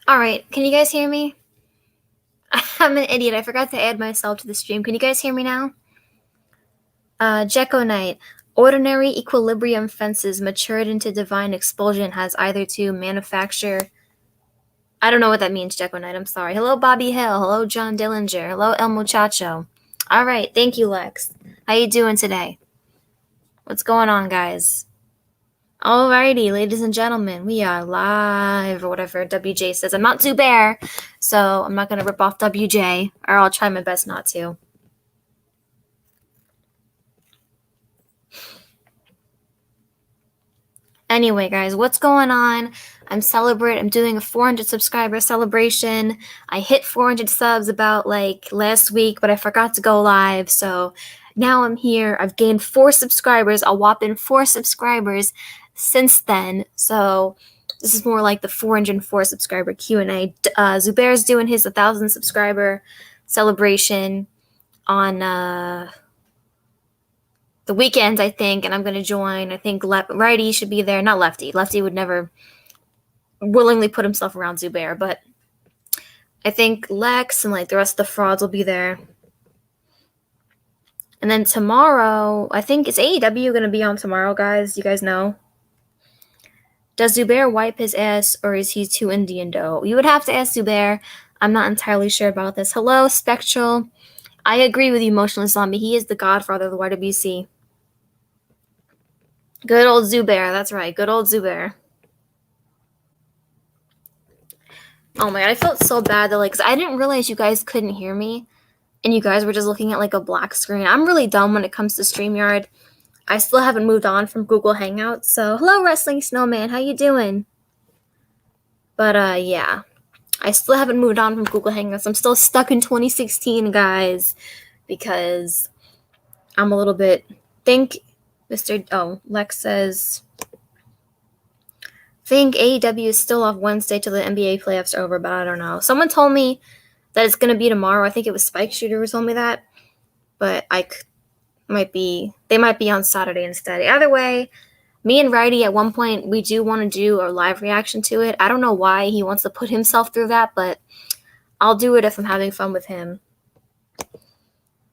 All right, can you guys hear me? I'm an idiot. I forgot to add myself to the stream. Can you guys hear me now? Jekko Knight. Ordinary equilibrium fences matured into divine expulsion has either to manufacture. I don't know what that means, Jekko Knight. I'm sorry. Hello, Bobby Hill. Hello, John Dillinger. Hello, El Muchacho. All right, thank you, Lex. How you doing today? What's going on, guys? Alrighty, ladies and gentlemen, we are live, or whatever WJ says. I'm not Zubair, so I'm not going to rip off WJ, or I'll try my best not to. Anyway, guys, what's going on? I'm doing a 400 subscriber celebration. I hit 400 subs about last week, but I forgot to go live, so now I'm here. I've gained 4 subscribers, a whopping 4 subscribers since then, so this is more like the 404 subscriber Q&A. Zubair's doing his 1,000 subscriber celebration on the weekend, I think, and I'm going to join. I think Righty should be there, not Lefty. Lefty would never willingly put himself around Zubair, but I think Lex and the rest of the frauds will be there. And then tomorrow, I think, is AEW going to be on tomorrow, guys? You guys know? Does Zubair wipe his ass, or is he too Indian dough? You would have to ask Zubair. I'm not entirely sure about this. Hello, Spectral. I agree with you, Motionless Zombie. He is the godfather of the YWC. Good old Zubair. That's right. Good old Zubair. Oh my god, I felt so bad that because I didn't realize you guys couldn't hear me, and you guys were just looking at a black screen. I'm really dumb when it comes to StreamYard. I still haven't moved on from Google Hangouts, so hello, Wrestling Snowman, how you doing? But yeah, I still haven't moved on from Google Hangouts. I'm still stuck in 2016, guys, because I'm a little bit. Lex says. Think AEW is still off Wednesday till the NBA playoffs are over, but I don't know. Someone told me that it's going to be tomorrow. I think it was Spike Shooter who told me that, but they might be on Saturday instead. Either way, me and Righty at one point, we do want to do a live reaction to it. I don't know why he wants to put himself through that, but I'll do it if I'm having fun with him.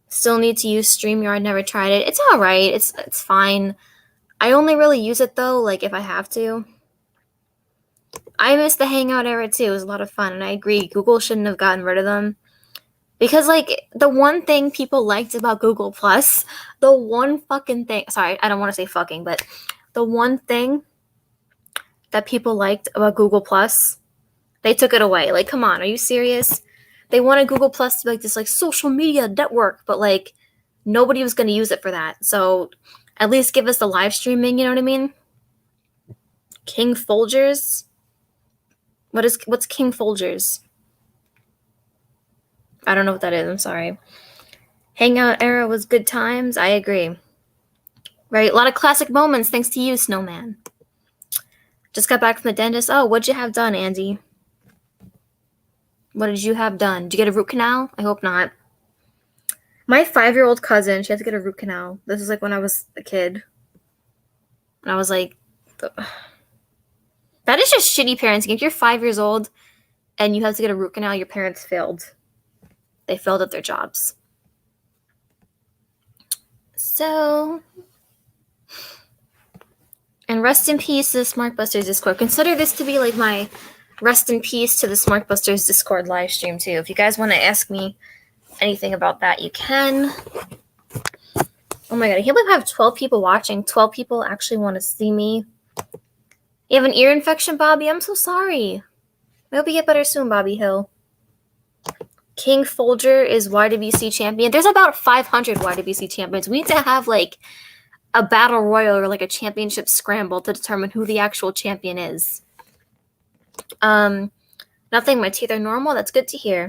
Still need to use StreamYard, never tried it. It's all right. It's fine. I only really use it though, if I have to. I miss the Hangout era too. It was a lot of fun, and I agree. Google shouldn't have gotten rid of them. Because, the one thing people liked about Google Plus, the one fucking thing, sorry, I don't want to say fucking, but the one thing that people liked about Google Plus, they took it away. Come on, are you serious? They wanted Google Plus to be this, social media network, but, nobody was going to use it for that. So, at least give us the live streaming, you know what I mean? King Folgers? What's King Folgers? I don't know what that is. I'm sorry. Hangout era was good times. I agree. Right? A lot of classic moments thanks to you, Snowman. Just got back from the dentist. Oh, what'd you have done, Andy? What did you have done? Did you get a root canal? I hope not. My 5-year-old cousin, she had to get a root canal. This is when I was a kid. And I was that is just shitty parenting. If you're 5 years old and you have to get a root canal, your parents failed. They failed at their jobs. So, and rest in peace to the SmartBusters Discord. Consider this to be my rest in peace to the SmartBusters Discord live stream too. If you guys want to ask me anything about that, you can. Oh my god, I can't believe I have 12 people watching. 12 people actually want to see me. You have an ear infection, Bobby? I'm so sorry. I hope you get better soon, Bobby Hill. King Folger is YWC champion. There's about 500 YWC champions. We need to have a battle royal or a championship scramble to determine who the actual champion is. Nothing. My teeth are normal. That's good to hear.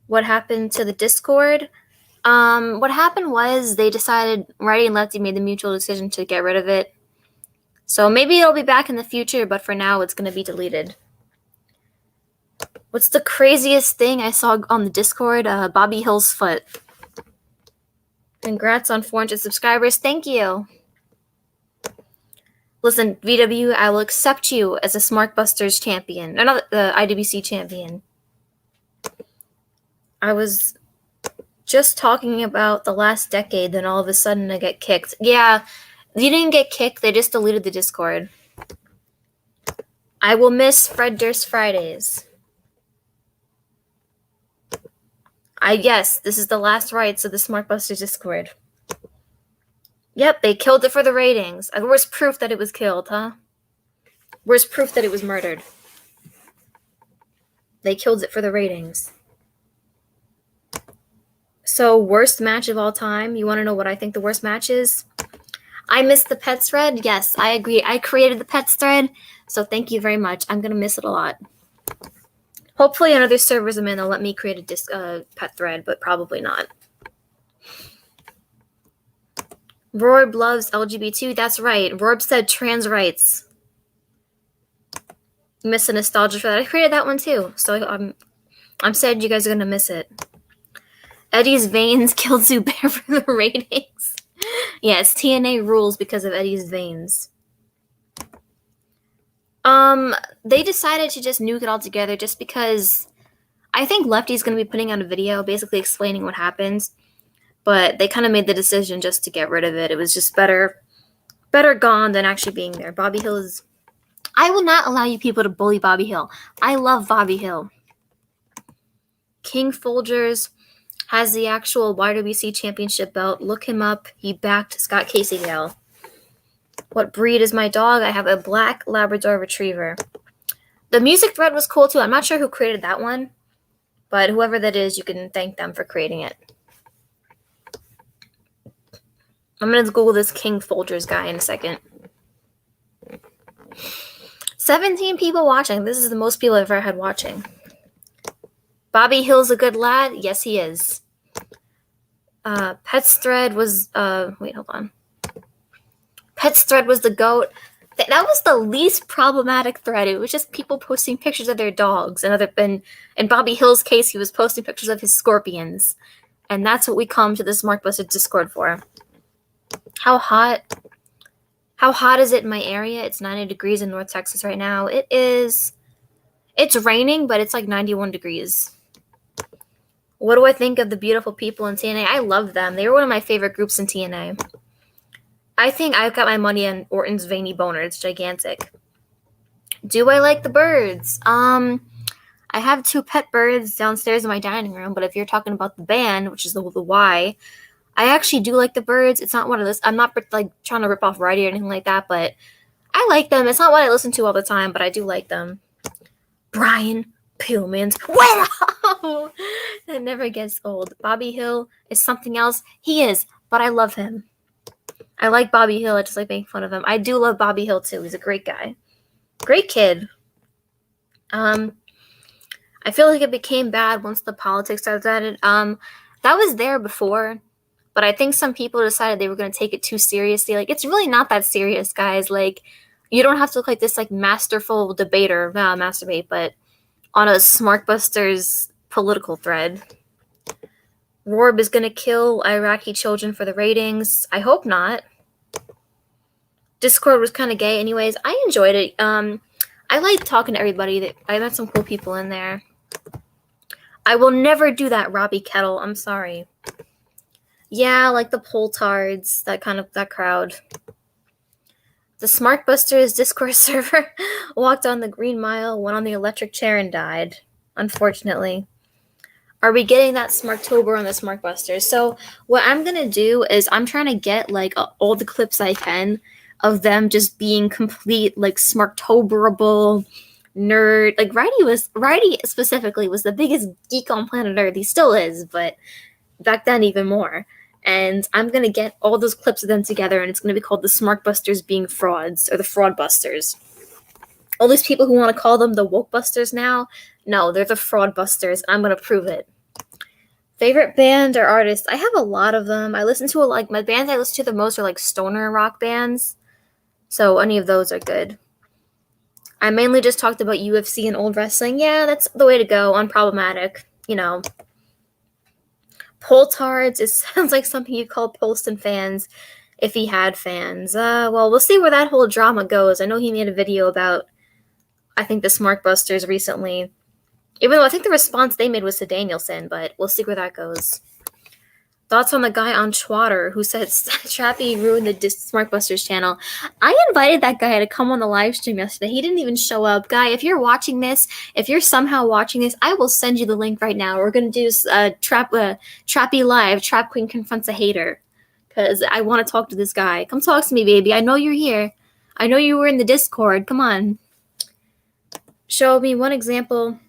What happened to the Discord? What happened was they decided, Righty and Lefty made the mutual decision to get rid of it. So maybe it'll be back in the future, but for now it's going to be deleted. What's the craziest thing I saw on the Discord? Bobby Hill's foot. Congrats on 400 subscribers. Thank you. Listen, VW, I will accept you as a SmarkBusters champion. Or not the IWC champion. I was just talking about the last decade, then all of a sudden I get kicked. Yeah, you didn't get kicked, they just deleted the Discord. I will miss Fred Durst Fridays. Yes, this is the last rights of the SmarkBusters Discord. Yep, they killed it for the ratings. Where's proof that it was killed, huh? Where's proof that it was murdered? They killed it for the ratings. So, worst match of all time. You want to know what I think the worst match is? I missed the pets thread. Yes, I agree. I created the pets thread, so thank you very much. I'm going to miss it a lot. Hopefully on other servers I'm in, they'll let me create a pet thread, but probably not. Rorb loves LGBT. That's right. Rorb said trans rights. Miss the nostalgia for that. I created that one too, so I'm sad you guys are going to miss it. Eddie's veins killed Zubair for the ratings. Yes, TNA rules because of Eddie's veins. They decided to just nuke it all together just because I think Lefty's going to be putting out a video basically explaining what happens, but they kind of made the decision just to get rid of it. It was just better gone than actually being there. Bobby Hill is... I will not allow you people to bully Bobby Hill. I love Bobby Hill. King Folgers has the actual YWC championship belt. Look him up. He backed Scott Casey-Gale. What breed is my dog? I have a black Labrador Retriever. The music thread was cool too. I'm not sure who created that one, but whoever that is, you can thank them for creating it. I'm going to Google this King Folgers guy in a second. 17 people watching. This is the most people I've ever had watching. Bobby Hill's a good lad. Yes, he is. Pets thread was... wait, hold on. Pets thread was the GOAT. That was the least problematic thread. It was just people posting pictures of their dogs. And in Bobby Hill's case, he was posting pictures of his scorpions. And that's what we come to this SmarkBusters Discord for. How hot is it in my area? It's 90 degrees in North Texas right now. It's raining, but it's like 91 degrees. What do I think of the beautiful people in TNA? I love them. They were one of my favorite groups in TNA. I think I've got my money on Orton's Veiny Boner. It's gigantic. Do I like the birds? I have 2 pet birds downstairs in my dining room, but if you're talking about the band, which is the Y, I actually do like the birds. It's not one of those. I'm not like trying to rip off Righty or anything like that, but I like them. It's not what I listen to all the time, but I do like them. Brian Pillman's wow! That never gets old. Bobby Hill is something else. He is, but I love him. I like Bobby Hill. I just like making fun of him. I do love Bobby Hill too. He's a great guy. Great kid. I feel like it became bad once the politics started added. That was there before, but I think some people decided they were going to take it too seriously. Like, it's really not that serious, guys. Like, you don't have to look like this, like, masterful debater, masturbate, but on a SmarkBusters political thread. Rorb is going to kill Iraqi children for the ratings. I hope not. Discord was kind of gay anyways. I enjoyed it. I liked talking to everybody. I met some cool people in there. I will never do that, Robbie Kettle. I'm sorry. Yeah, like the Poltards, that crowd. The SmarkBusters Discord server walked on the Green Mile, went on the electric chair, and died. Unfortunately. Are we getting that Smarktober on the SmarkBusters? So what I'm going to do is I'm trying to get like all the clips I can of them just being complete like Smarktoberable nerd. Like Righty specifically was the biggest geek on planet Earth. He still is, but back then even more. And I'm going to get all those clips of them together, and it's going to be called the SmarkBusters being frauds, or the Fraudbusters. All these people who want to call them the Wokebusters now, no, they're the Fraudbusters, and I'm going to prove it. Favorite band or artist? I have a lot of them. I listen to my bands I listen to the most are like stoner rock bands, so any of those are good. I mainly just talked about UFC and old wrestling. Yeah, that's the way to go. Unproblematic, you know. Poltards, it sounds like something you call Polston fans. if he had fans. Well, we'll see where that whole drama goes. I know he made a video about, I think, the SmarkBusters recently. Even though I think the response they made was to Danielson, but we'll see where that goes. Thoughts on the guy on Twitter who said Trappy ruined the SmarkBusters channel. I invited that guy to come on the live stream yesterday. He didn't even show up. Guy, if you're watching this, if you're somehow watching this, I will send you the link right now. We're going to do Trappy Live, Trap Queen Confronts a Hater. Because I want to talk to this guy. Come talk to me, baby. I know you're here. I know you were in the Discord. Come on. Show me one example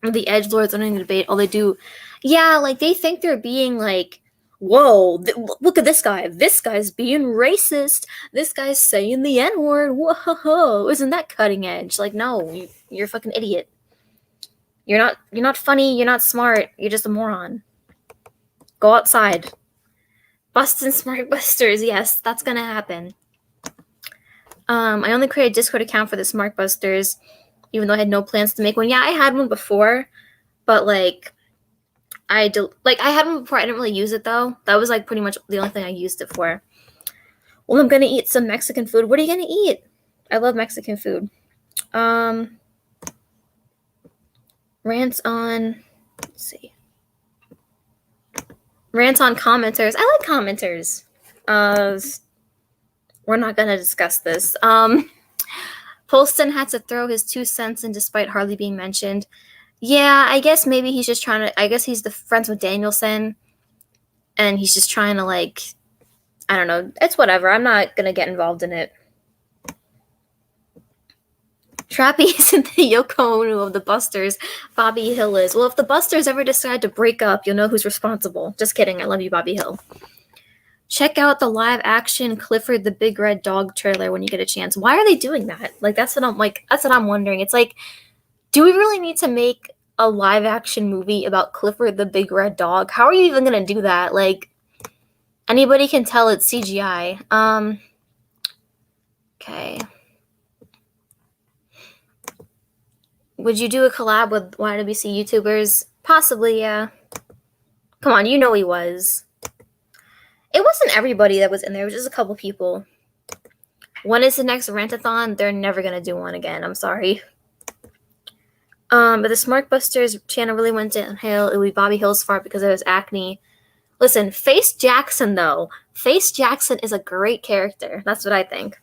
of the edgelords owning the debate. All they do, yeah, like they think they're being like, whoa, look at this guy. This guy's being racist. This guy's saying the N-word. Whoa, isn't that cutting edge? Like, no, you're a fucking idiot. You're not funny. You're not smart. You're just a moron. Go outside. Bustin' SmarkBusters, yes, that's gonna happen. I only created a Discord account for the SmarkBusters, even though I had no plans to make one. Yeah, I had one before, but like, I had one before. I didn't really use it though. That was like pretty much the only thing I used it for. Well, I'm gonna eat some Mexican food. What are you gonna eat? I love Mexican food. Rants on. Let's see. Rant on commenters. I like commenters. We're not going to discuss this. Polston had to throw his 2 cents in despite hardly being mentioned. Yeah, I guess maybe he's just trying to... I guess he's the friends with Danielson. And he's just trying to, like... I don't know. It's whatever. I'm not going to get involved in it. Trappy isn't the Yoko Ono of the Busters. Bobby Hill is. Well, if the Busters ever decide to break up, you'll know who's responsible. Just kidding. I love you, Bobby Hill. Check out the live-action Clifford the Big Red Dog trailer when you get a chance. Why are they doing that? Like, that's what I'm wondering. It's like, do we really need to make a live-action movie about Clifford the Big Red Dog? How are you even gonna do that? Like, anybody can tell it's CGI. Okay. Would you do a collab with YWC YouTubers? Possibly, yeah. Come on, you know he was. It wasn't everybody that was in there. It was just a couple people. When is the next Rantathon? They're never going to do one again. I'm sorry. But the SmarkBusters channel really went downhill. It would be Bobby Hill's fault because of his acne. Listen, Face Jackson, though. Face Jackson is a great character. That's what I think.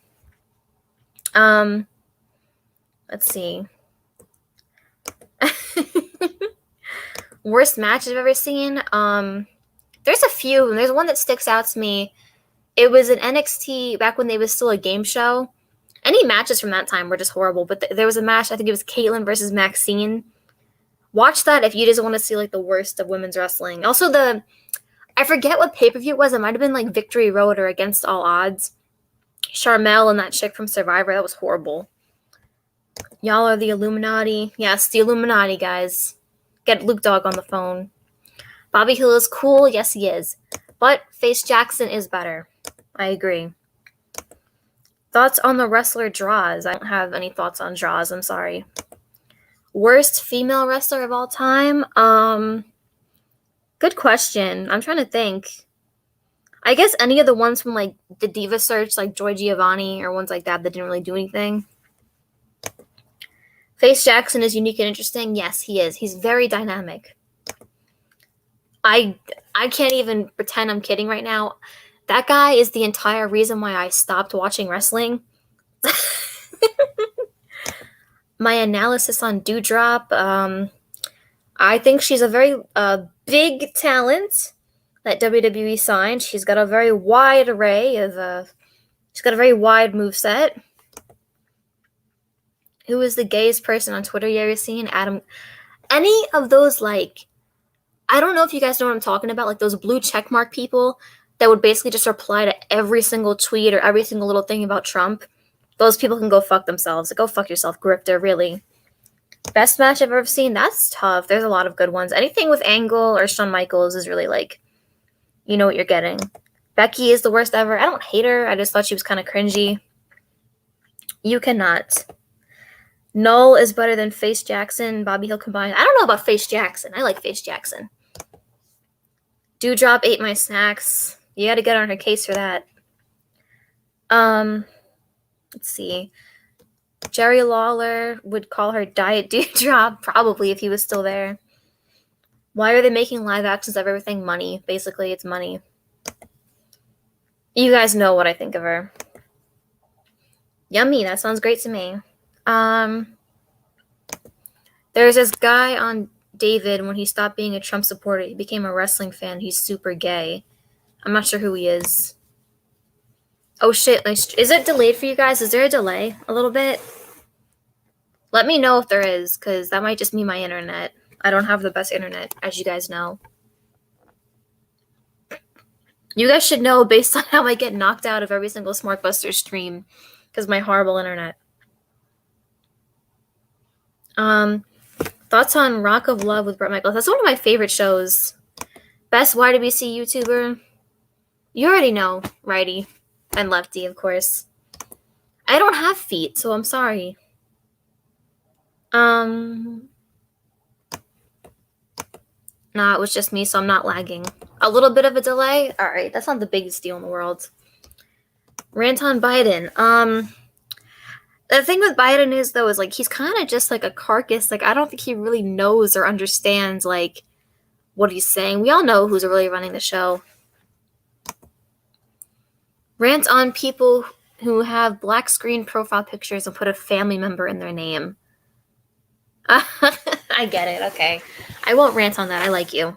Let's see. Worst match I've ever seen? There's a few. And there's one that sticks out to me. It was an NXT back when they was still a game show. Any matches from that time were just horrible. But there was a match, I think it was Caitlyn versus Maxine. Watch that if you just want to see like the worst of women's wrestling. Also, I forget what pay-per-view it was. It might have been like Victory Road or Against All Odds. Charmel and that chick from Survivor. That was horrible. Y'all are the Illuminati. Yes, the Illuminati, guys. Get Luke Dogg on the phone. Bobby Hill is cool. Yes, he is. But Face Jackson is better. I agree. Thoughts on the wrestler Draws? I don't have any thoughts on Draws. I'm sorry. Worst female wrestler of all time? Good question. I'm trying to think. I guess any of the ones from like the Diva Search, like Joy Giovanni or ones like that didn't really do anything. Face Jackson is unique and interesting. Yes, he is. He's very dynamic. I can't even pretend I'm kidding right now. That guy is the entire reason why I stopped watching wrestling. My analysis on Doudrop. I think she's a very big talent that WWE signed. She's got a very wide array of... she's got a very wide moveset. Who is the gayest person on Twitter you ever seen? Adam. Any of those, like... I don't know if you guys know what I'm talking about. Like those blue checkmark people that would basically just reply to every single tweet or every single little thing about Trump. Those people can go fuck themselves. Go fuck yourself, Grifter, really. Best match I've ever seen? That's tough. There's a lot of good ones. Anything with Angle or Shawn Michaels is really like, you know what you're getting. Becky is the worst ever. I don't hate her. I just thought she was kind of cringy. You cannot. Null is better than Face Jackson, Bobby Hill combined. I don't know about Face Jackson. I like Face Jackson. Doudrop ate my snacks. You got to get on her case for that. Let's see. Jerry Lawler would call her Diet Dewdrop, probably, if he was still there. Why are they making live actions of everything? Money. Basically, it's money. You guys know what I think of her. Yummy, that sounds great to me. There's this guy on David, when he stopped being a Trump supporter, he became a wrestling fan. He's super gay. I'm not sure who he is. Oh shit, is it delayed for you guys? Is there a delay? A little bit? Let me know if there is, because that might just be my internet. I don't have the best internet, as you guys know. You guys should know based on how I get knocked out of every single SmartBuster stream, because my horrible internet. Thoughts on Rock of Love with Bret Michaels? That's one of my favorite shows. Best YWC YouTuber? You already know, righty and lefty, of course. I don't have feet, so I'm sorry. Nah, it was just me, so I'm not lagging. A little bit of a delay? Alright, that's not the biggest deal in the world. Rant on Biden. The thing with Biden is, though, is, like, he's kind of just, like, a carcass. Like, I don't think he really knows or understands, like, what he's saying. We all know who's really running the show. Rant on people who have black screen profile pictures and put a family member in their name. I get it, okay. I won't rant on that. I like you.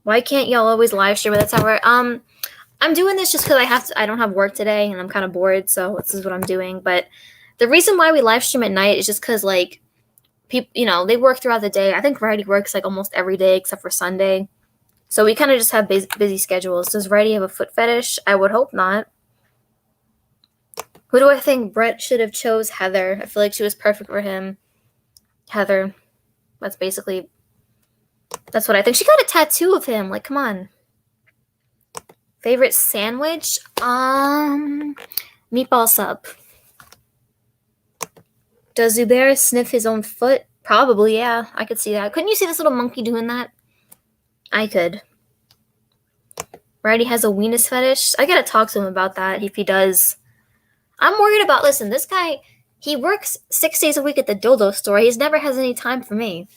Why can't y'all always live stream at the tower? I'm doing this just because I don't have work today and I'm kind of bored, so this is what I'm doing. But the reason why we live stream at night is just because, like, people, you know, they work throughout the day. I think Variety works, like, almost every day except for Sunday. So we kind of just have busy schedules. Does Variety have a foot fetish? I would hope not. Who do I think Bret should have chose? Heather. I feel like she was perfect for him. Heather. That's what I think. She got a tattoo of him. Like, come on. Favorite sandwich? Meatball sub. Does Zubair sniff his own foot? Probably, yeah. I could see that. Couldn't you see this little monkey doing that? I could. Righty has a weenus fetish. I gotta talk to him about that if he does. I'm worried about, listen, this guy, he works 6 days a week at the dildo store. He never has any time for me.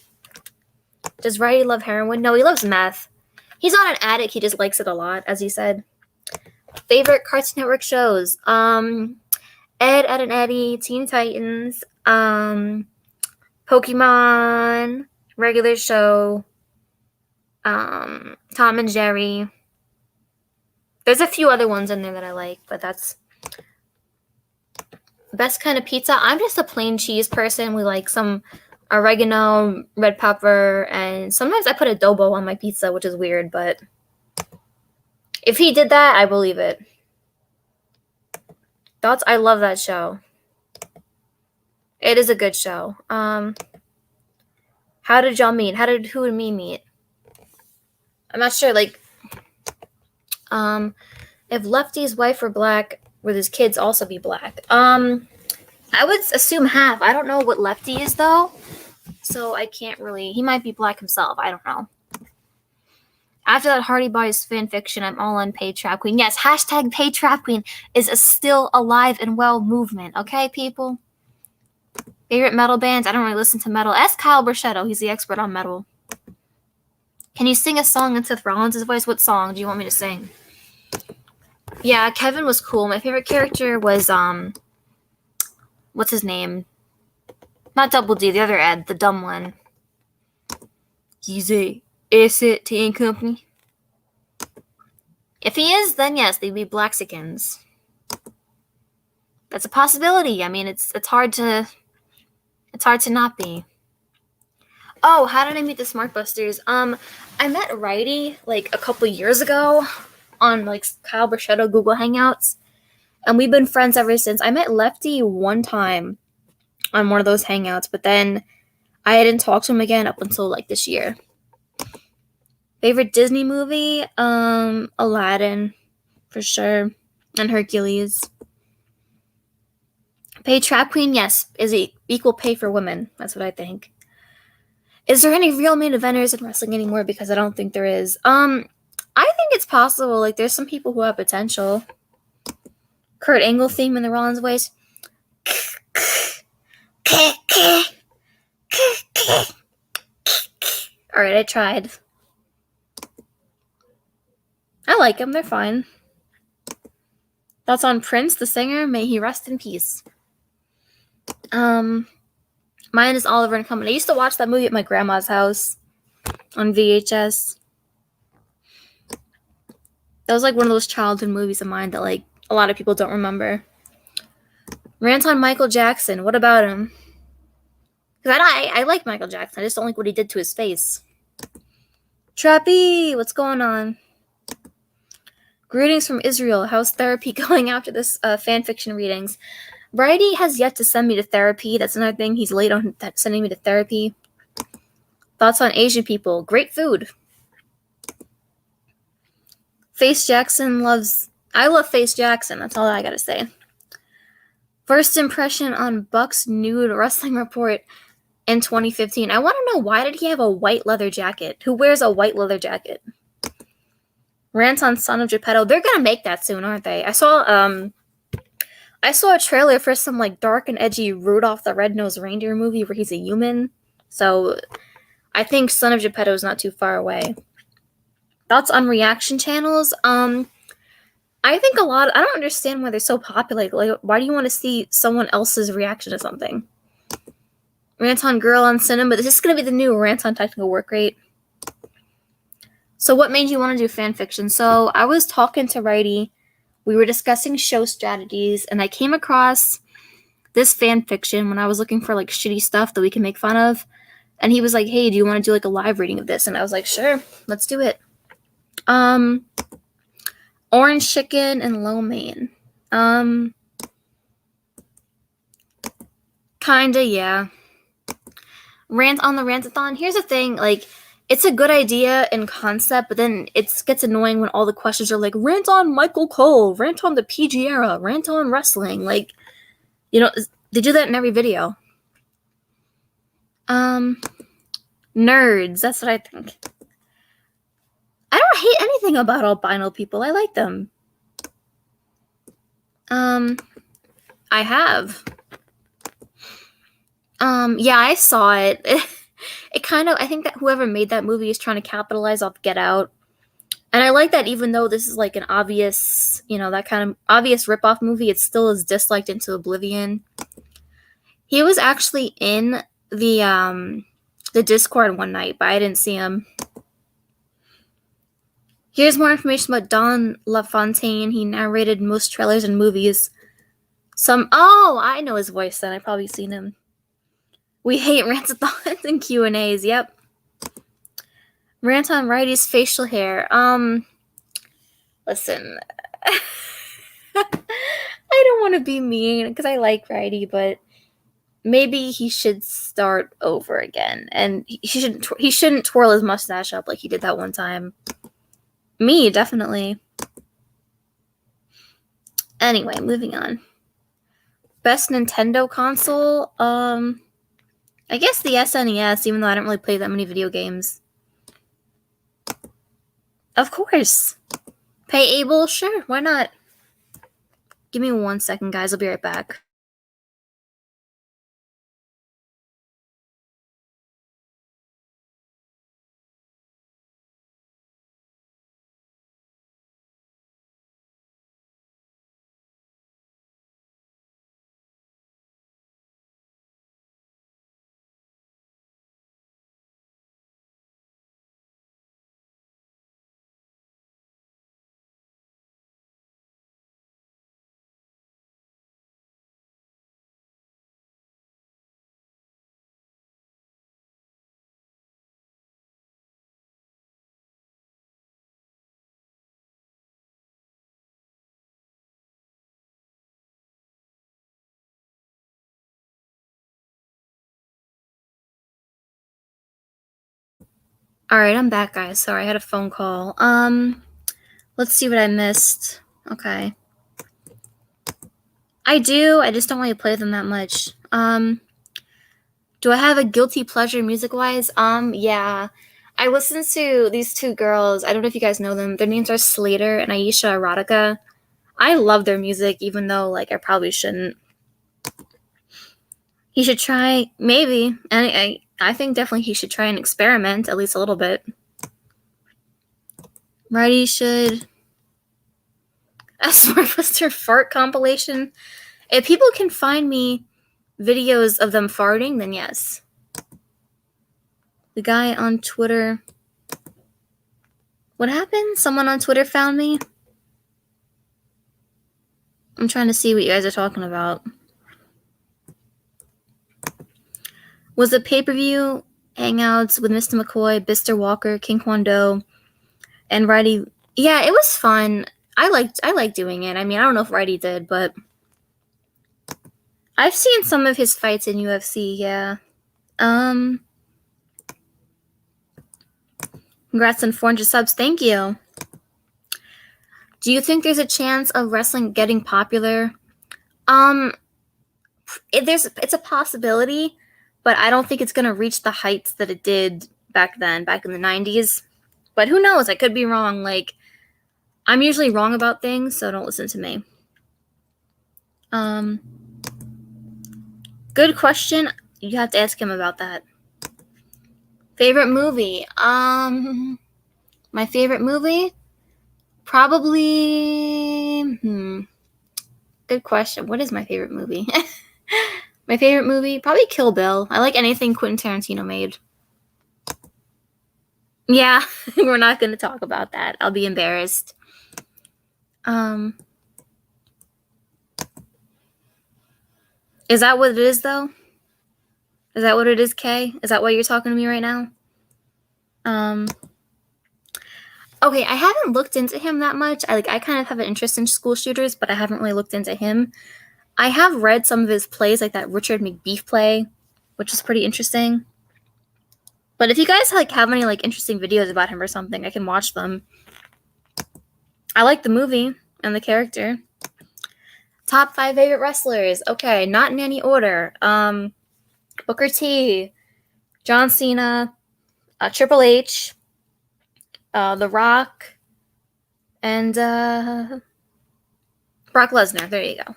Does Righty love heroin? No, he loves meth. He's not an addict, he just likes it a lot, as he said. Favorite Cartoon Network shows? Ed, Ed and Eddie, Teen Titans, Pokemon, regular show, Tom and Jerry. There's a few other ones in there that I like, but that's best kind of pizza. I'm just a plain cheese person with, like, some oregano, red pepper, and sometimes I put adobo on my pizza, which is weird, but if he did that, I believe it. Thoughts? I love that show. It is a good show. How did y'all meet? Who and me meet? I'm not sure, like, if Lefty's wife were black, would his kids also be black? I would assume half. I don't know what Lefty is, though, so I can't really. He might be black himself. I don't know. After that Hardy Boys fan fiction, I'm all on Paid Trap Queen. Yes, hashtag Paid Trap Queen is a still alive and well movement. Okay, people? Favorite metal bands? I don't really listen to metal. Ask Kyle Brachetto. He's the expert on metal. Can you sing a song in Seth Rollins' voice? What song do you want me to sing? Yeah, Kevin was cool. My favorite character was, what's his name? Not Double D, the other Ed, the dumb one. He's a asset to company. If he is, then yes, they'd be Blaxicans. That's a possibility. I mean, it's hard to not be. Oh, how did I meet the SmartBusters? I met Righty, like, a couple years ago on, like, Kyle Brachetto Google Hangouts, and we've been friends ever since. I met Lefty one time on one of those Hangouts, but then I didn't talk to him again up until, like, this year. Favorite Disney movie? Aladdin, for sure, and Hercules. Pay Trap Queen? Yes. Is equal pay for women? That's what I think. Is there any real main eventers in wrestling anymore? Because I don't think there is. I think it's possible. Like, there's some people who have potential. Kurt Angle theme in the Rollins voice. Alright, I tried. I like them, they're fine. That's on Prince, the singer. May he rest in peace. Mine is Oliver and Company. I used to watch that movie at my grandma's house on VHS. That was like one of those childhood movies of mine that like a lot of people don't remember. Rant on Michael Jackson. What about him? Because I like Michael Jackson. I just don't like what he did to his face. Trappy, what's going on? Greetings from Israel. How's therapy going after this fanfiction readings? Variety has yet to send me to therapy. That's another thing. He's late on sending me to therapy. Thoughts on Asian people? Great food. Face Jackson loves... I love Face Jackson. That's all I gotta say. First impression on Buck's nude wrestling report in 2015. I want to know, why did he have a white leather jacket? Who wears a white leather jacket? Rant on Son of Geppetto. They're gonna make that soon, aren't they? I saw a trailer for some like dark and edgy Rudolph the Red-Nosed Reindeer movie where he's a human. So I think Son of Geppetto is not too far away. Thoughts on reaction channels? I think I don't understand why they're so popular. Like, why do you want to see someone else's reaction to something? Rant on Girl on Cinema. This is going to be the new Rant on Technical Work Rate. So what made you want to do fan fiction? So I was talking to Righty. We were discussing show strategies, and I came across this fan fiction when I was looking for like shitty stuff that we can make fun of. And he was like, hey, do you want to do like a live reading of this? And I was like, sure, let's do it. Orange Chicken and Lo Mein. Kinda, yeah. Rant on the Rantathon. Here's the thing, like, it's a good idea in concept, but then it gets annoying when all the questions are like, rant on Michael Cole, rant on the PG era, rant on wrestling. Like, you know, they do that in every video. Nerds, that's what I think. I don't hate anything about albino people. I like them. I have. Yeah, I saw it. It kind of, I think that whoever made that movie is trying to capitalize off Get Out. And I like that even though this is like an obvious, you know, that kind of obvious ripoff movie, it still is disliked into oblivion. He was actually in the Discord one night, but I didn't see him. Here's more information about Don LaFontaine. He narrated most trailers and movies. Oh, I know his voice then. I've probably seen him. We hate rantathons and Q&As. Yep. Rant on Righty's facial hair. Listen. I don't want to be mean because I like Righty, but maybe he should start over again. And he shouldn't twirl his mustache up like he did that one time. Me, definitely. Anyway, moving on. Best Nintendo console? I guess the SNES, even though I don't really play that many video games. Of course. Pay Able? Sure, why not? Give me 1 second, guys. I'll be right back. Alright, I'm back, guys. Sorry, I had a phone call. Let's see what I missed. Okay. I do, I just don't really play them that much. Do I have a guilty pleasure music-wise? Yeah. I listen to these two girls. I don't know if you guys know them. Their names are Slater and Aisha Erotica. I love their music, even though like I probably shouldn't. He should try, maybe, and I think definitely he should try and experiment at least a little bit. Righty should. A Smartbuster fart compilation. If people can find me videos of them farting, then yes. The guy on Twitter. What happened? Someone on Twitter found me? I'm trying to see what you guys are talking about. Was the pay-per-view hangouts with Mr. McCoy, Bister Walker, King Kwon-do, and Righty? Yeah, it was fun. I liked doing it. I mean, I don't know if Righty did, but I've seen some of his fights in UFC, yeah. Congrats on 400 subs. Thank you. Do you think there's a chance of wrestling getting popular? It's a possibility, but I don't think it's going to reach the heights that it did back then, back in the 90s. But who knows? I could be wrong. Like, I'm usually wrong about things, so don't listen to me. Good question. You have to ask him about that. Favorite movie? My favorite movie? Probably, good question. What is my favorite movie? My favorite movie? Probably Kill Bill. I like anything Quentin Tarantino made. Yeah, we're not going to talk about that. I'll be embarrassed. Is that what it is, though? Is that what it is, Kay? Is that why you're talking to me right now? Okay, I haven't looked into him that much. I kind of have an interest in school shooters, but I haven't really looked into him. I have read some of his plays, like that Richard McBeef play, which is pretty interesting. But if you guys have any interesting videos about him or something, I can watch them. I like the movie and the character. Top 5 favorite wrestlers. Okay, not in any order. Booker T, John Cena, Triple H, The Rock, and Brock Lesnar. There you go.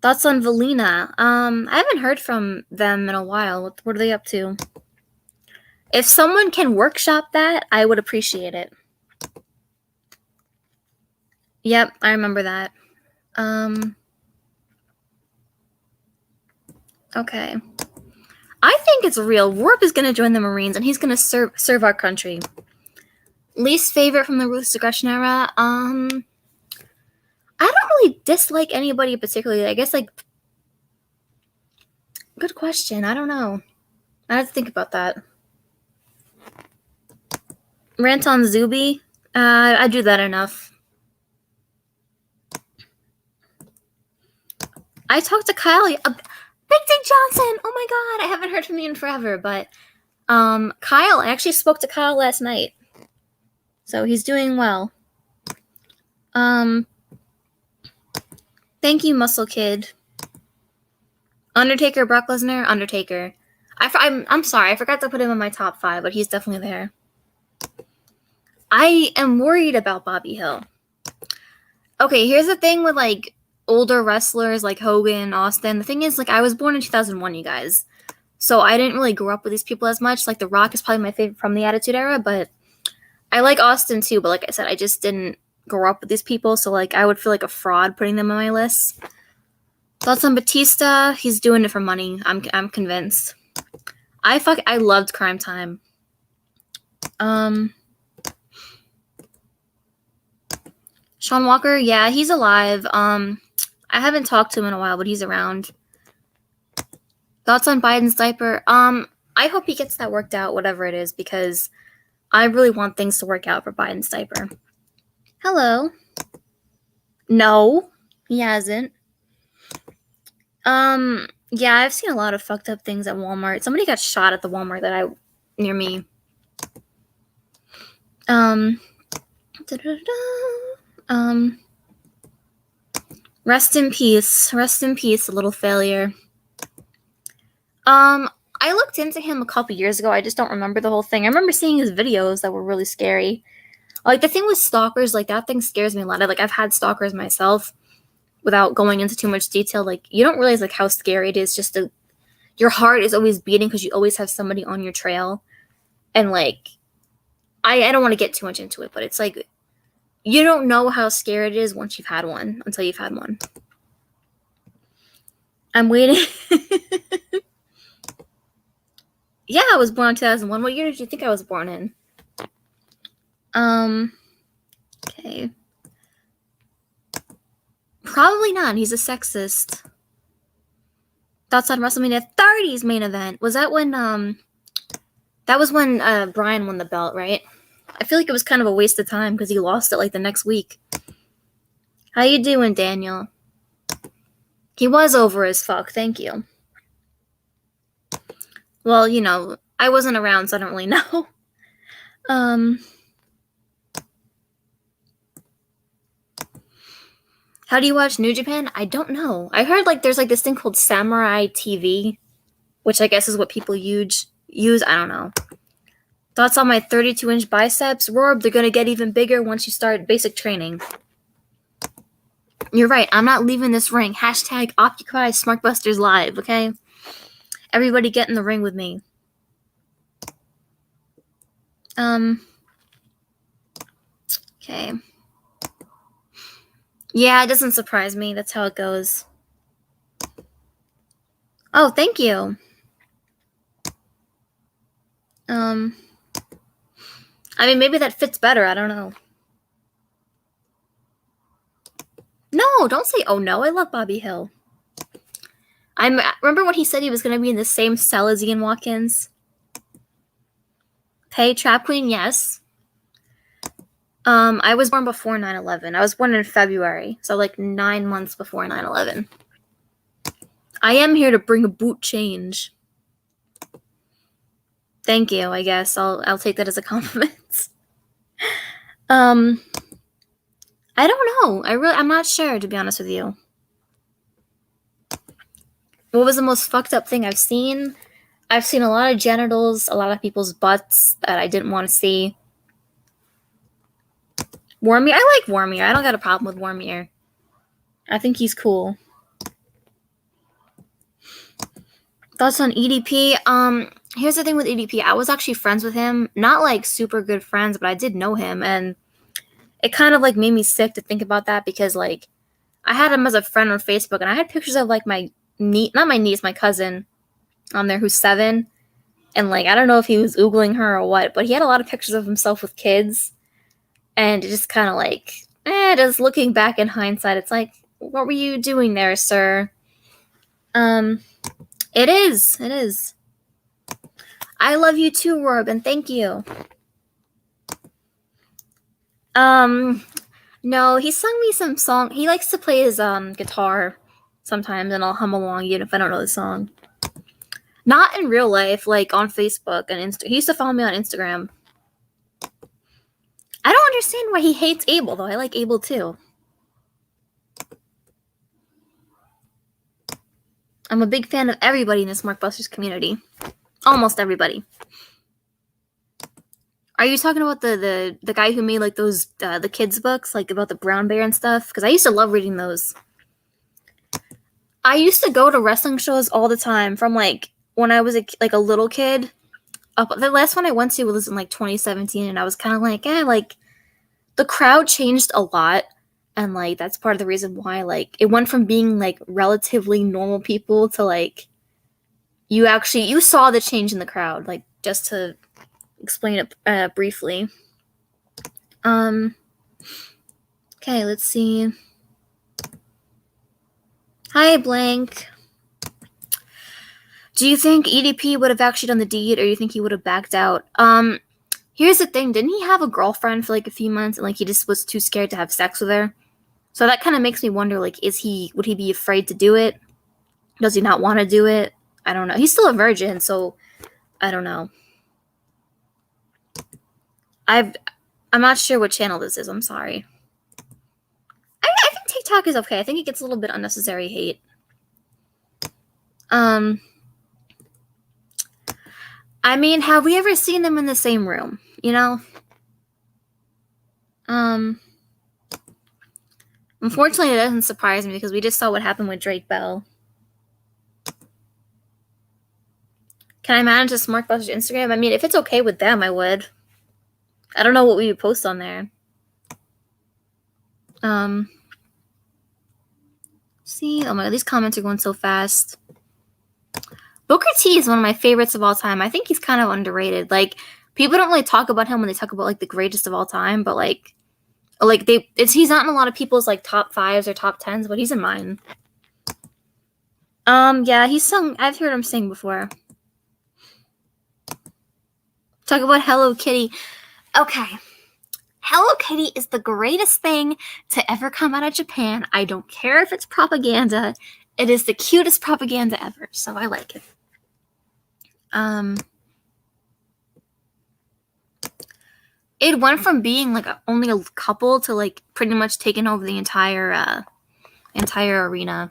Thoughts on Valina? I haven't heard from them in a while. What are they up to? If someone can workshop that, I would appreciate it. Yep, I remember that. Okay. I think it's real. Warp is going to join the Marines, and he's going to serve our country. Least favorite from the Ruthless Aggression era? I don't really dislike anybody particularly. I guess, good question. I don't know. I have to think about that. Rant on Zuby? I do that enough. I talked to Kyle. Big Dick Johnson! Oh my god, I haven't heard from you in forever, but Kyle, I actually spoke to Kyle last night. So he's doing well. Thank you, Muscle Kid. Undertaker, Brock Lesnar, Undertaker. I'm sorry, I forgot to put him in my top 5, but he's definitely there. I am worried about Bobby Hill. Okay, here's the thing with older wrestlers like Hogan, Austin. The thing is, I was born in 2001, you guys. So I didn't really grow up with these people as much. The Rock is probably my favorite from the Attitude Era, but I like Austin too. But like I said, I just didn't grow up with these people. So I would feel like a fraud putting them on my list. Thoughts on Batista? He's doing it for money. I'm convinced. I loved Crime Time. Sean Walker, yeah, he's alive. I haven't talked to him in a while, but he's around. Thoughts on Biden's diaper? I hope he gets that worked out, whatever it is, because I really want things to work out for Biden's diaper. Hello. No, he hasn't. Yeah, I've seen a lot of fucked up things at Walmart. Somebody got shot at the Walmart near me. Rest in peace. Rest in peace, a little failure. I looked into him a couple years ago. I just don't remember the whole thing. I remember seeing his videos that were really scary. Like, the thing with stalkers, like, that thing scares me a lot. I've had stalkers myself. Without going into too much detail, like, you don't realize, like, how scary it is just to, your heart is always beating because you always have somebody on your trail. And, like, I don't want to get too much into it, but it's like, you don't know how scary it is once you've had one, until you've had one. I'm waiting. Yeah, I was born in 2001. What year did you think I was born in? Okay. Probably not. He's a sexist. Thoughts on WrestleMania 30's main event. Was that when, that was when, Bryan won the belt, right? I feel like it was kind of a waste of time because he lost it, like, the next week. How you doing, Daniel? He was over as fuck, thank you. Well, you know, I wasn't around, so I don't really know. How do you watch New Japan? I don't know. I heard, like, there's, like, this thing called Samurai TV, which I guess is what people use. I don't know. Thoughts on my 32-inch biceps? Rorb, they're gonna get even bigger once you start basic training. You're right, I'm not leaving this ring. Hashtag Occupy SmarkBusters Live, okay? Everybody get in the ring with me. Okay. Yeah, it doesn't surprise me. That's how it goes. Oh, thank you. I mean, maybe that fits better. I don't know. No, don't say oh no. I love Bobby Hill. Remember when he said he was going to be in the same cell as Ian Watkins? Okay, Trap Queen, yes. I was born before 9/11. I was born in February, so like 9 months before 9/11. I am here to bring a boot change. Thank you, I guess. I'll take that as a compliment. I don't know. I'm not sure, to be honest with you. What was the most fucked up thing I've seen? I've seen a lot of genitals, a lot of people's butts that I didn't want to see. Warmier? I like Warmier. I don't got a problem with Warmier. I think he's cool. Thoughts on EDP? Here's the thing with EDP. I was actually friends with him. Not like super good friends, but I did know him, and it kind of like made me sick to think about that because like I had him as a friend on Facebook, and I had pictures of like my niece, not my niece, my cousin on there who's 7, and like I don't know if he was oogling her or what, but he had a lot of pictures of himself with kids, and it just kind of like, just looking back in hindsight, it's like, what were you doing there, sir? It is. I love you too, Rob, and thank you. No, he sung me some song. He likes to play his guitar sometimes, and I'll hum along even if I don't know the song. Not in real life, like on Facebook and Insta. He used to follow me on Instagram. I don't understand why he hates Abel, though. I like Abel too. I'm a big fan of everybody in the SmarkBusters community. Almost everybody. Are you talking about the guy who made like those the kids books, like about the brown bear and stuff? Because I used to love reading those. I used to go to wrestling shows all the time from like when I was a little kid. The last one I went to was in like 2017, and I was kind of like, like the crowd changed a lot, and like that's part of the reason why like it went from being like relatively normal people to like you saw the change in the crowd. Like, just to explain it briefly. Okay, let's see. Hi, Blank. Do you think EDP would have actually done the deed, or do you think he would have backed out? Here's the thing. Didn't he have a girlfriend for like a few months, and like he just was too scared to have sex with her? So that kind of makes me wonder, like, would he be afraid to do it? Does he not want to do it? I don't know. He's still a virgin, so I don't know. I'm not sure what channel this is. I'm sorry. I think TikTok is okay. I think it gets a little bit unnecessary hate. I mean, have we ever seen them in the same room? You know? Unfortunately, it doesn't surprise me because we just saw what happened with Drake Bell. Can I manage a smart message Instagram? I mean, if it's okay with them, I would. I don't know what we would post on there. See, oh my god, these comments are going so fast. Booker T is one of my favorites of all time. I think he's kind of underrated. Like, people don't really talk about him when they talk about like the greatest of all time, but he's not in a lot of people's like top 5s or top 10s, but he's in mine. Yeah, he's sung. I've heard him sing before. Talk about Hello Kitty. Okay. Hello Kitty is the greatest thing to ever come out of Japan. I don't care if it's propaganda. It is the cutest propaganda ever, so I like it. It went from being like only a couple to like pretty much taking over the entire arena.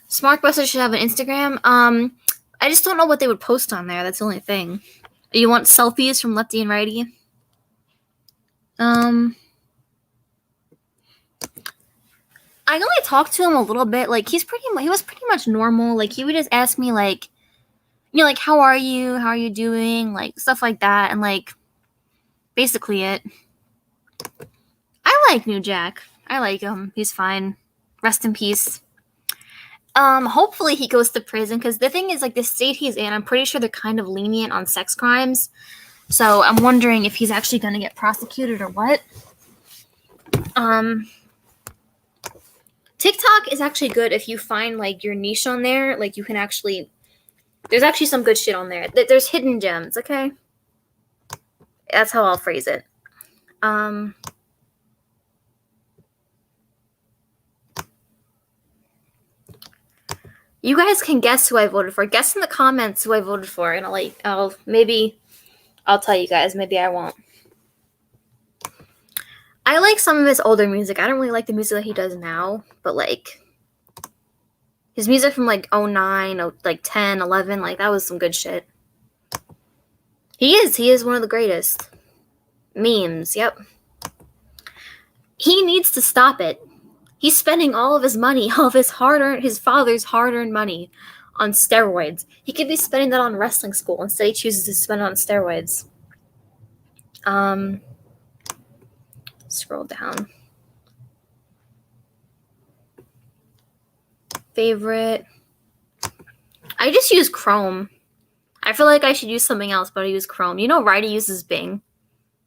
Smart Buses should have an Instagram. I just don't know what they would post on there. That's the only thing. You want selfies from lefty and righty? I only talked to him a little bit. Like he was pretty much normal. Like he would just ask me like, you know, like how are you? How are you doing? Like stuff like that, and like basically it. I like New Jack. I like him. He's fine. Rest in peace. Hopefully he goes to prison because the thing is, like, the state he's in, I'm pretty sure they're kind of lenient on sex crimes. So I'm wondering if he's actually going to get prosecuted or what. TikTok is actually good if you find like your niche on there. Like you can actually, there's actually some good shit on there. There's hidden gems. Okay, that's how I'll phrase it. You guys can guess who I voted for. Guess in the comments who I voted for, and I'll tell you guys. Maybe I won't. I like some of his older music. I don't really like the music that he does now, but like his music from like 09, like 10, 11, like that was some good shit. He is one of the greatest. Memes, yep. He needs to stop it. He's spending all of his money, all of his father's hard-earned money on steroids. He could be spending that on wrestling school. Instead, he chooses to spend it on steroids. Scroll down. Favorite. I just use Chrome. I feel like I should use something else, but I use Chrome. You know, Righty uses Bing.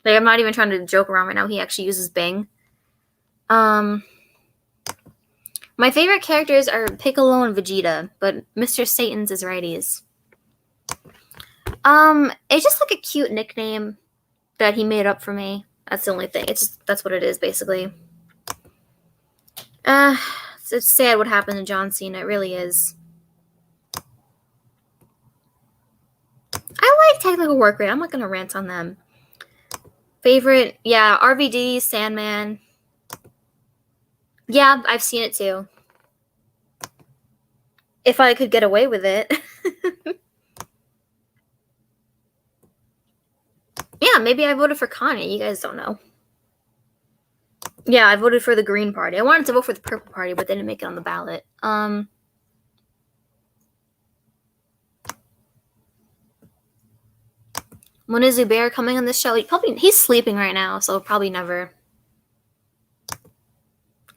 Like, I'm not even trying to joke around right now. He actually uses Bing. My favorite characters are Piccolo and Vegeta, but Mr. Satan's is Righty's. It's just like a cute nickname that he made up for me. That's the only thing. That's what it is, basically. It's sad what happened to John Cena. It really is. I like Technical Work Rate. I'm not going to rant on them. Favorite, yeah, RVD, Sandman. Yeah, I've seen it too. If I could get away with it. Yeah, maybe I voted for Kanye. You guys don't know. Yeah, I voted for the Green Party. I wanted to vote for the Purple Party, but they didn't make it on the ballot. When is Zubair coming on this show? He's sleeping right now, so probably never.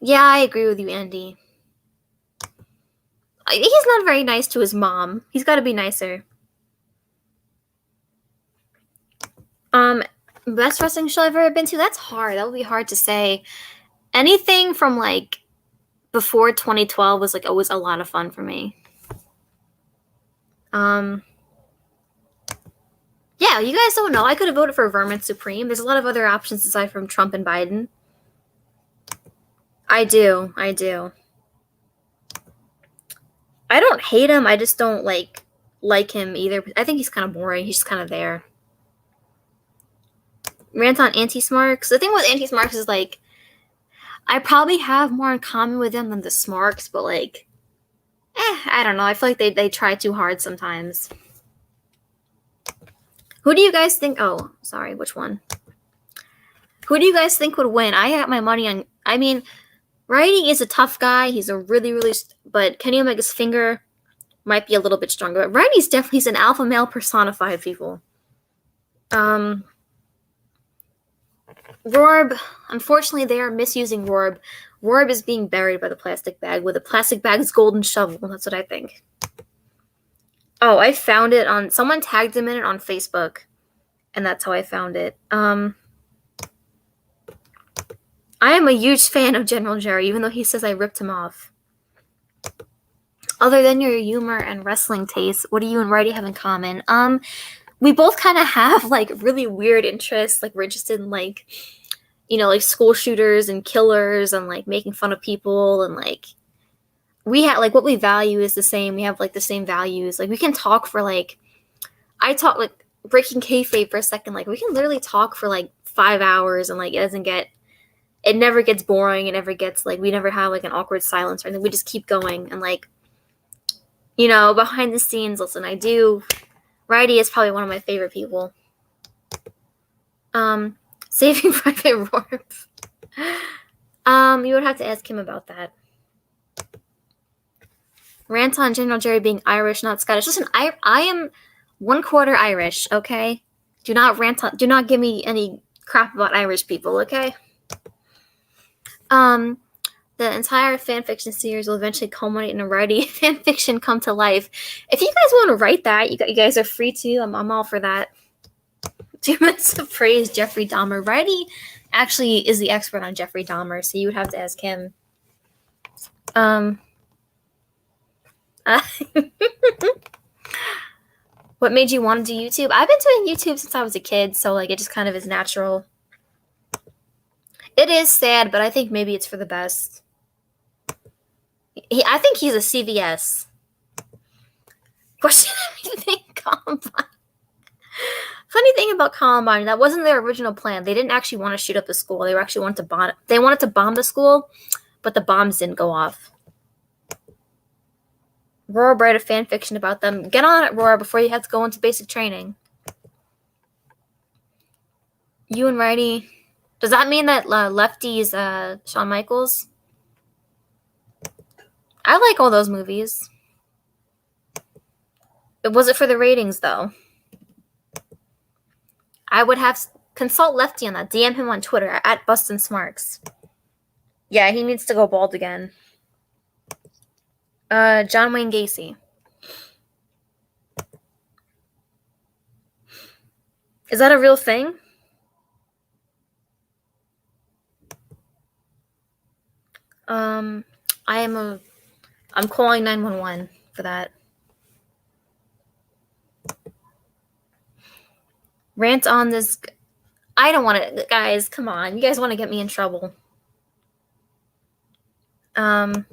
Yeah, I agree with you, Andy. He's not very nice to his mom. He's got to be nicer. Best wrestling show I've ever been to? That's hard. That would be hard to say. Anything from like before 2012 was like always a lot of fun for me. Yeah, you guys don't know. I could have voted for Vermin Supreme. There's a lot of other options aside from Trump and Biden. I do. I don't hate him. I just don't like him either. I think he's kind of boring. He's just kind of there. Rant on Anti-Smarks. The thing with Anti-Smarks is like I probably have more in common with them than the Smarks, but like I don't know. I feel like they try too hard sometimes. Who do you guys think? Oh, sorry, which one? Who do you guys think would win? I got my money on. I mean, Righty is a tough guy. He's a really, but Kenny Omega's finger might be a little bit stronger. But Righty's definitely he's an alpha male personified, people. Rorb, unfortunately, they are misusing Rorb. Rorb is being buried by the plastic bag with the plastic bag's golden shovel. That's what I think. Oh, I found it on... Someone tagged him in it on Facebook. And that's how I found it. I am a huge fan of General Jerry, even though he says I ripped him off. Other than your humor and wrestling taste, what do you and Righty have in common? We both kind of have, like, really weird interests. Like, we're interested in, like, you know, like, school shooters and killers and, like, making fun of people and, like... We have, like, what we value is the same. We have, like, the same values. Like, we can talk for, like... I talk, like, breaking kayfabe for a second. Like, we can literally talk for, like, 5 hours and, like, it never gets boring. It never gets, like, we never have, like, an awkward silence or anything. We just keep going. And, like, you know, behind the scenes, listen, Righty is probably one of my favorite people. Saving Private Rorb. You would have to ask him about that. Rant on General Jerry being Irish, not Scottish. Listen, I am 1/4 Irish, okay? Do not give me any crap about Irish people, okay? The entire fanfiction series will eventually culminate in a Righty fanfiction come to life. If you guys want to write that, you guys are free to. I'm all for that. 2 minutes of praise, Jeffrey Dahmer. Righty actually is the expert on Jeffrey Dahmer, so you would have to ask him. What made you want to do YouTube? I've been doing YouTube since I was a kid, so like it just kind of is natural. It is sad, but I think maybe it's for the best. I think he's a CVS. Question everything, Columbine. Funny thing about Columbine, that wasn't their original plan. They didn't actually want to shoot up the school. They actually wanted to bomb it. They wanted to bomb the school, but the bombs didn't go off. Roar write a fan fiction about them. Get on it, Roar, before you have to go into basic training. You and Righty. Does that mean that Lefty's Shawn Michaels? I like all those movies. Was it for the ratings, though? I would have consult Lefty on that. DM him on Twitter at Bustin' Smarks. Yeah, he needs to go bald again. John Wayne Gacy. Is that a real thing? I'm calling 911 for that. Rant on this. I don't want to, guys. Come on, you guys want to get me in trouble. Oh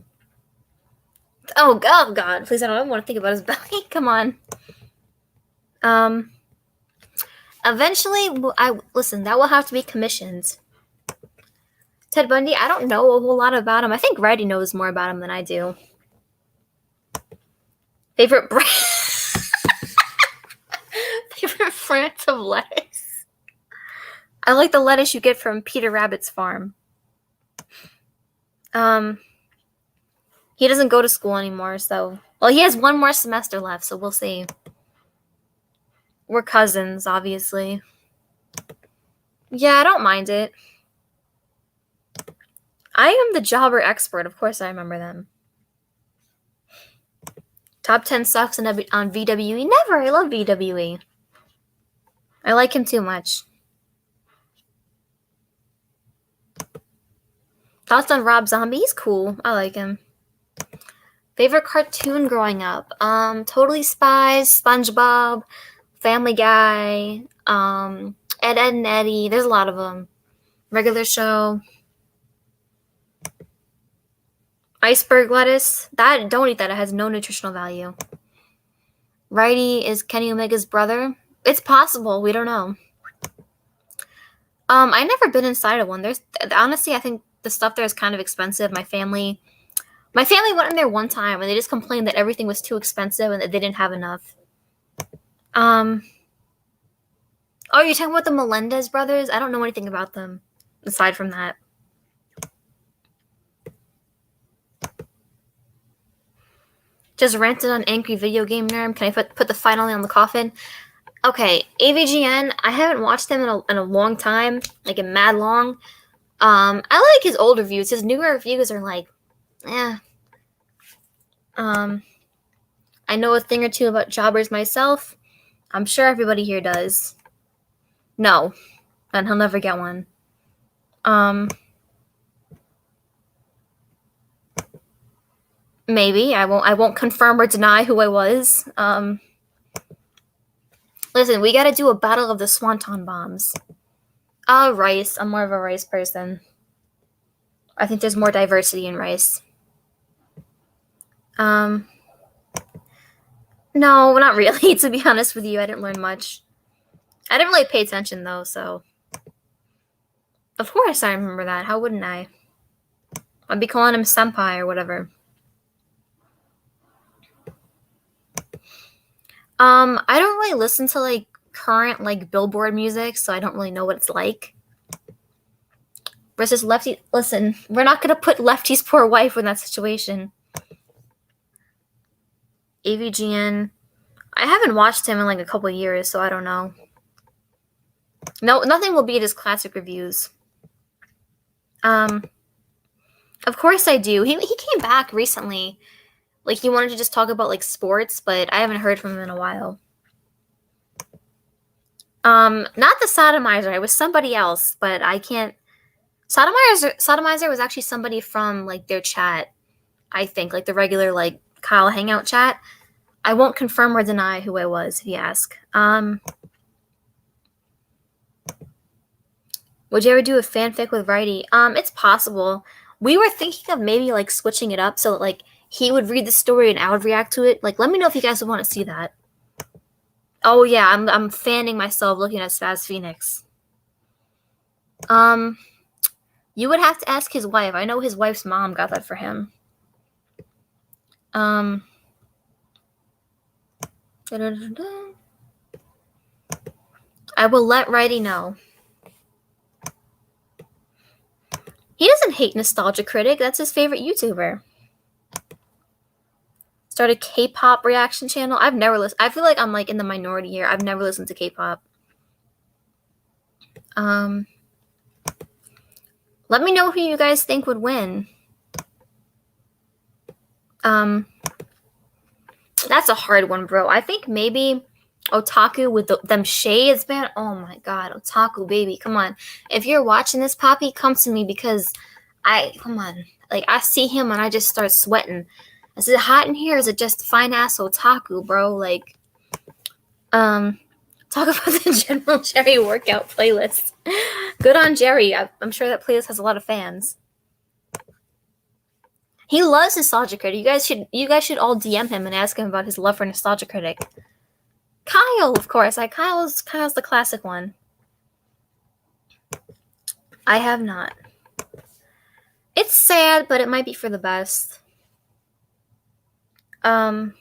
God, please! I don't want to think about his belly. Come on. Eventually, listen. That will have to be commissioned. Ted Bundy. I don't know a whole lot about him. I think Righty knows more about him than I do. Favorite brand. Favorite brand of lettuce. I like the lettuce you get from Peter Rabbit's farm. He doesn't go to school anymore, so... Well, he has one more semester left, so we'll see. We're cousins, obviously. Yeah, I don't mind it. I am the jobber expert. Of course I remember them. Top 10 sucks on VWE? Never! I love VWE. I like him too much. Thoughts on Rob Zombie? He's cool. I like him. Favorite cartoon growing up? Totally Spies, SpongeBob, Family Guy, Ed, Edd n Eddy. There's a lot of them. Regular Show. Iceberg lettuce. Don't eat that. It has no nutritional value. Righty is Kenny Omega's brother. It's possible. We don't know. I never been inside of one. Honestly, I think the stuff there is kind of expensive. My family went in there one time and they just complained that everything was too expensive and that they didn't have enough. Oh, you're talking about the Melendez brothers? I don't know anything about them. aside from that. Just ranted on Angry Video Game Nerd. Can I put the finally on the coffin? Okay, AVGN, I haven't watched him in a long time, like in mad long. I like his old reviews. His newer reviews are like, eh. I know a thing or two about jobbers myself. I'm sure everybody here does. No, and he'll never get one. Maybe I won't confirm or deny who I was. Listen, we gotta do a battle of the Swanton bombs. Rice. I'm more of a rice person. I think there's more diversity in rice. No, not really, to be honest with you. I didn't learn much. I didn't really pay attention, though, so... Of course I remember that. How wouldn't I? I'd be calling him senpai or whatever. I don't really listen to, like, current, like, Billboard music, so I don't really know what it's like. Versus Lefty... Listen, we're not gonna put Lefty's poor wife in that situation. AVGN... I haven't watched him in, like, a couple years, so I don't know. No, nothing will beat his classic reviews. Of course I do. He came back recently. Like, he wanted to just talk about, like, sports, but I haven't heard from him in a while. Not the Sodomizer. It was somebody else, but I can't... Sodomizer was actually somebody from, like, their chat, I think. Like, the regular, like, Kyle Hangout chat. I won't confirm or deny who I was, if you ask. Would you ever do a fanfic with Righty? It's possible. We were thinking of maybe, like, switching it up so that, like, he would read the story and I would react to it. Like, let me know if you guys would want to see that. Oh, yeah, I'm fanning myself looking at Spaz Phoenix. You would have to ask his wife. I know his wife's mom got that for him. I will let Righty know. He doesn't hate Nostalgia Critic. That's his favorite YouTuber. Start a K-pop reaction channel. I've never listened. I feel like I'm like in the minority here. I've never listened to K-pop. Let me know who you guys think would win. That's a hard one, bro. I think maybe Otaku with them shades, man. Oh my god, Otaku, baby. Come on. If you're watching this, Poppy, come to me because come on. Like, I see him and I just start sweating. Is it hot in here? Or is it just fine ass Otaku, bro? Like, talk about the General Jerry workout playlist. Good on Jerry. I'm sure that playlist has a lot of fans. He loves Nostalgia Critic. You guys should all DM him and ask him about his love for Nostalgia Critic. Kyle, of course. Kyle's the classic one. I have not. It's sad, but it might be for the best. I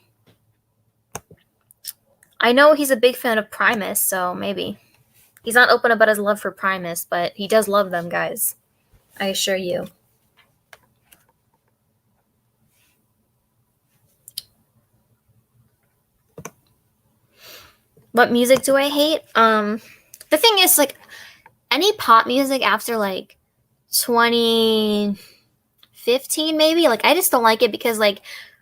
know he's a big fan of Primus, so maybe. He's not open about his love for Primus, but he does love them, guys. I assure you. What music do I hate? The thing is, like, any pop music after, like, 2015, maybe, like, I just don't like it because, like,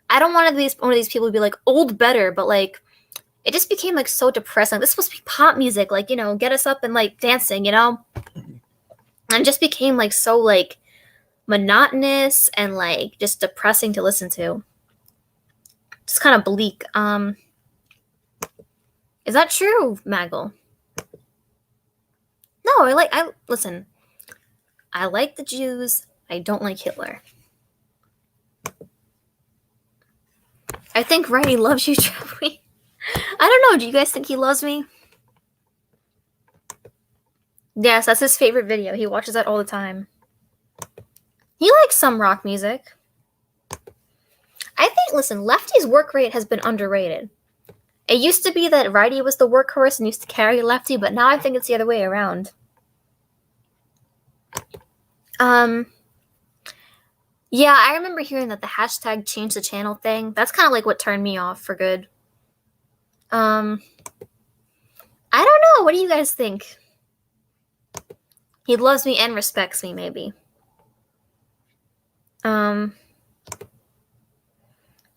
I don't want to be one of these people to be like, old better, but, like, it just became, like, so depressing. This is supposed to be pop music, like, you know, get us up and, like, dancing, you know? And it just became, like, so, like, monotonous and, like, just depressing to listen to. Just kind of bleak. Is that true, Maggle? No, listen. I like the Jews. I don't like Hitler. I think Righty loves you, Joey. I don't know. Do you guys think he loves me? Yes, that's his favorite video. He watches that all the time. He likes some rock music. I think, listen, Lefty's work rate has been underrated. It used to be that Righty was the workhorse and used to carry Lefty, but now I think it's the other way around. Um, yeah, I remember hearing that the hashtag change the channel thing. That's kind of like what turned me off for good. Um, I don't know. What do you guys think? He loves me and respects me, maybe. Um,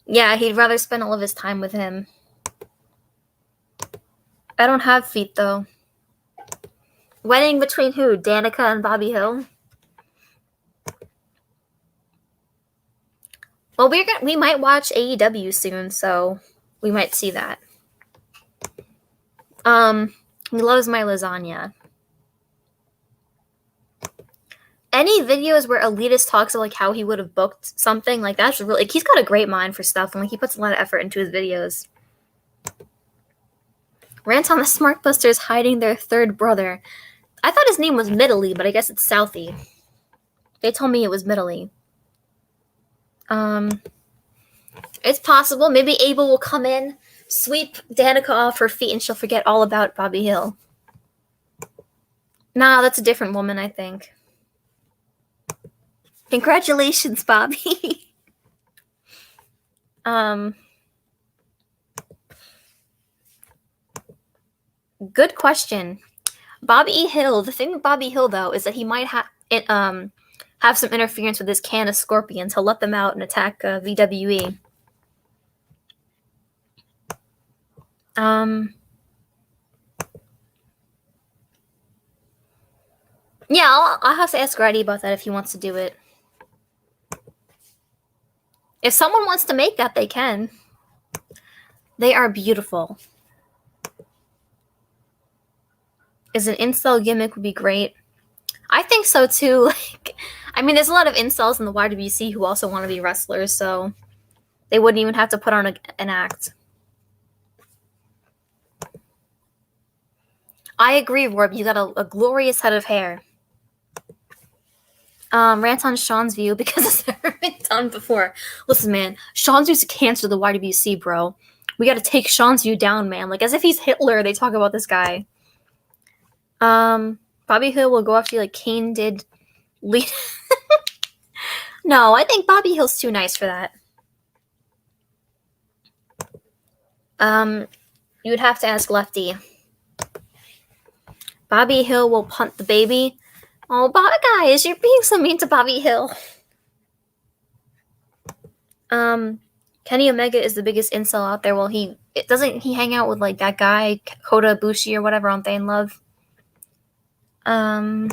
yeah, he'd rather spend all of his time with him. I don't have feet though. Wedding between who? Danica and Bobby Hill? Well, we might watch AEW soon, so we might see that. He loves my lasagna. Any videos where Elitist talks about like how he would have booked something, like that's really like, he's got a great mind for stuff and like he puts a lot of effort into his videos. Rant on the Smart Busters hiding their third brother. I thought his name was Middley, but I guess it's Southie. They told me it was Middley. It's possible. Maybe Abel will come in, sweep Danica off her feet, and she'll forget all about Bobby Hill. Nah, that's a different woman, I think. Congratulations, Bobby. Good question. Bobby Hill. The thing with Bobby Hill, though, is that he might have some interference with his can of scorpions. He'll let them out and attack VWE. Yeah, I'll have to ask Grady about that if he wants to do it. If someone wants to make that, they can. They are beautiful. Is an incel gimmick would be great. I think so too. Like, I mean, there's a lot of incels in the YWC who also want to be wrestlers, so they wouldn't even have to put on an act. I agree, Warb. You got a glorious head of hair. Rant on Sean's view because it's never been done before. Listen, man, Sean's view's a cancer to the YWC, bro. We got to take Sean's view down, man. Like as if he's Hitler. They talk about this guy. Bobby Hill will go after you like Kane did. No, I think Bobby Hill's too nice for that. You would have to ask Lefty. Bobby Hill will punt the baby. Oh, guys, you're being so mean to Bobby Hill. Kenny Omega is the biggest incel out there. Well, doesn't he hang out with like that guy Kota Ibushi or whatever on Thane Love? I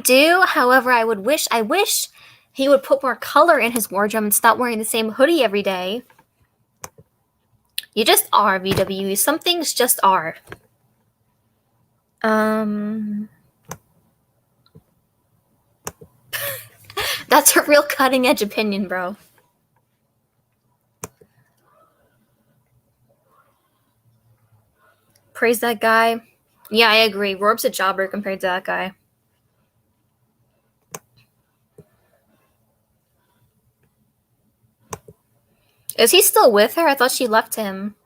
do. However, I wish he would put more color in his wardrobe and stop wearing the same hoodie every day. You just are, VWE. Some things just are. That's a real cutting edge opinion, bro. Praise that guy. Yeah, I agree. Rorb's a jobber compared to that guy. Is he still with her? I thought she left him.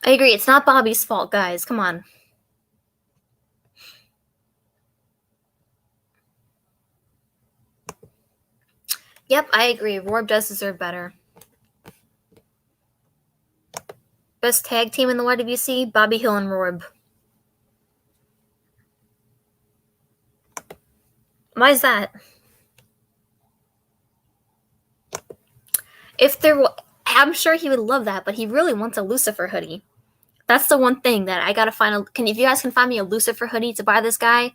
I agree. It's not Bobby's fault, guys. Come on. Yep, I agree. Rorb does deserve better. Best tag team in the YWC? Bobby Hill and Rorb. Why is that? I'm sure he would love that, but he really wants a Lucifer hoodie. That's the one thing that I gotta find. If you guys can find me a Lucifer hoodie to buy this guy,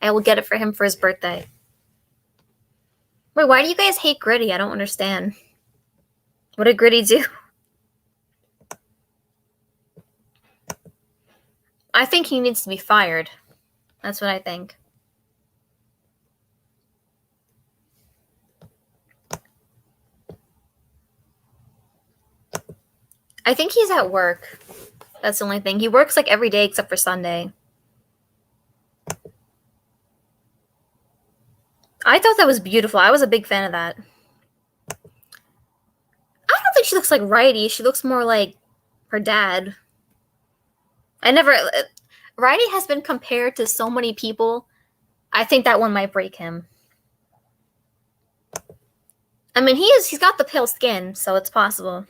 I will get it for him for his birthday. Wait, why do you guys hate Gritty? I don't understand. What did Gritty do? I think he needs to be fired. That's what I think. I think he's at work. That's the only thing. He works like every day except for Sunday. I thought that was beautiful. I was a big fan of that. I don't think she looks like Righty. She looks more like her dad. Riley has been compared to so many people. I think that one might break him. I mean, he's got the pale skin, so it's possible.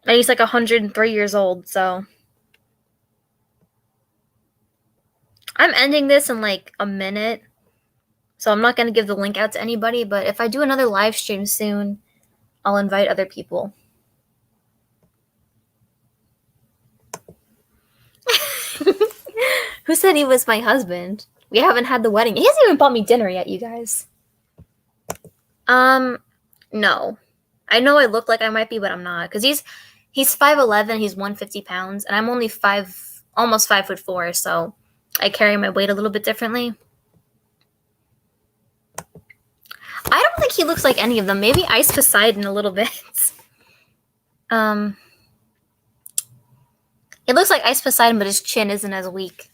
And he's like 103 years old, so. I'm ending this in like a minute, so I'm not going to give the link out to anybody, but if I do another live stream soon, I'll invite other people. Who said he was my husband? We haven't had the wedding. He hasn't even bought me dinner yet, you guys. No. I know I look like I might be, but I'm not. Because he's 5'11", he's 150 pounds, and I'm only almost 5'4", so I carry my weight a little bit differently. I don't think he looks like any of them. Maybe Ice Poseidon a little bit. It looks like Ice Poseidon, but his chin isn't as weak.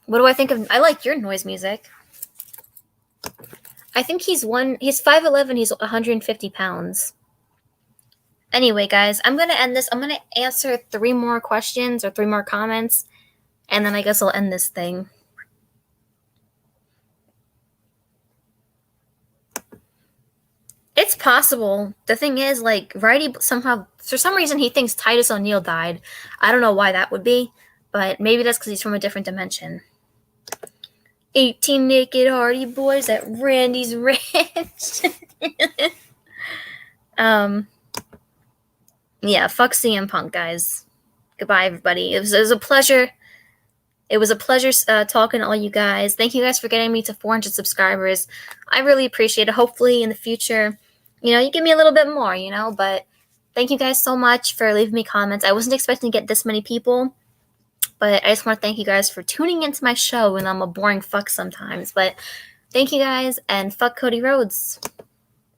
What do I think of? I like your noise music. I think he's 5'11", he's 150 pounds. Anyway, guys, I'm going to end this. I'm going to answer 3 more questions or 3 more comments, and then I guess I'll end this thing. It's possible. The thing is, like, Righty somehow, for some reason, he thinks Titus O'Neil died. I don't know why that would be, but maybe that's because he's from a different dimension. 18 naked Hardy Boys at Randy's Ranch. Yeah, fuck CM Punk, guys. Goodbye, everybody. It was a pleasure. It was a pleasure talking to all you guys. Thank you guys for getting me to 400 subscribers. I really appreciate it. Hopefully, in the future, you give me a little bit more, But thank you guys so much for leaving me comments. I wasn't expecting to get this many people, but I just want to thank you guys for tuning into my show, and I'm a boring fuck sometimes. But thank you guys, and fuck Cody Rhodes.